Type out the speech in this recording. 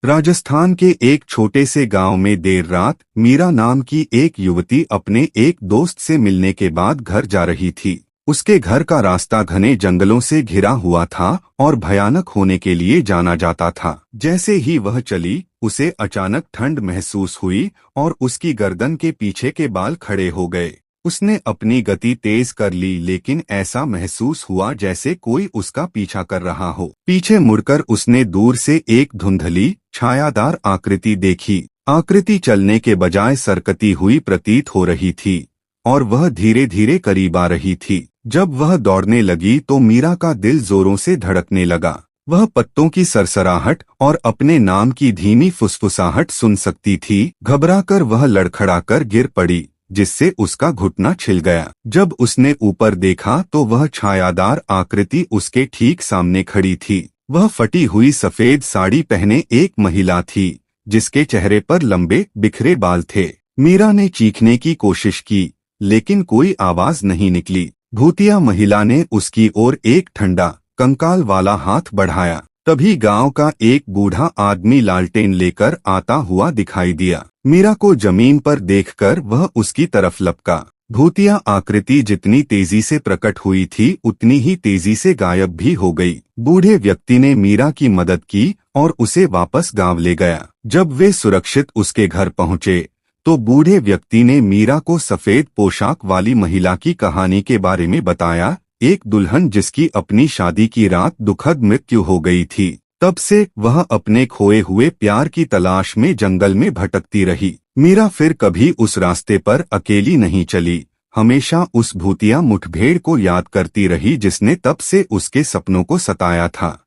राजस्थान के एक छोटे से गांव में देर रात मीरा नाम की एक युवती अपने एक दोस्त से मिलने के बाद घर जा रही थी। उसके घर का रास्ता घने जंगलों से घिरा हुआ था और भयानक होने के लिए जाना जाता था। जैसे ही वह चली, उसे अचानक ठंड महसूस हुई और उसकी गर्दन के पीछे के बाल खड़े हो गए। उसने अपनी गति तेज कर ली, लेकिन ऐसा महसूस हुआ जैसे कोई उसका पीछा कर रहा हो। पीछे मुड़कर उसने दूर से एक धुंधली छायादार आकृति देखी। आकृति चलने के बजाय सरकती हुई प्रतीत हो रही थी और वह धीरे धीरे करीब आ रही थी। जब वह दौड़ने लगी तो मीरा का दिल जोरों से धड़कने लगा। वह पत्तों की सरसराहट और अपने नाम की धीमी फुसफुसाहट सुन सकती थी। घबराकर वह लड़खड़ाकर गिर पड़ी, जिससे उसका घुटना छिल गया। जब उसने ऊपर देखा तो वह छायादार आकृति उसके ठीक सामने खड़ी थी। वह फटी हुई सफेद साड़ी पहने एक महिला थी, जिसके चेहरे पर लंबे बिखरे बाल थे। मीरा ने चीखने की कोशिश की, लेकिन कोई आवाज नहीं निकली। भूतिया महिला ने उसकी ओर एक ठंडा कंकाल वाला हाथ बढ़ाया। तभी गांव का एक बूढ़ा आदमी लालटेन लेकर आता हुआ दिखाई दिया। मीरा को जमीन पर देखकर वह उसकी तरफ लपका। भूतिया आकृति जितनी तेजी से प्रकट हुई थी, उतनी ही तेजी से गायब भी हो गई। बूढ़े व्यक्ति ने मीरा की मदद की और उसे वापस गांव ले गया। जब वे सुरक्षित उसके घर पहुंचे तो बूढ़े व्यक्ति ने मीरा को सफेद पोशाक वाली महिला की कहानी के बारे में बताया, एक दुल्हन जिसकी अपनी शादी की रात दुखद मृत्यु हो गई थी। तब से वह अपने खोए हुए प्यार की तलाश में जंगल में भटकती रही। मीरा फिर कभी उस रास्ते पर अकेली नहीं चली, हमेशा उस भूतिया मुठभेड़ को याद करती रही जिसने तब से उसके सपनों को सताया था।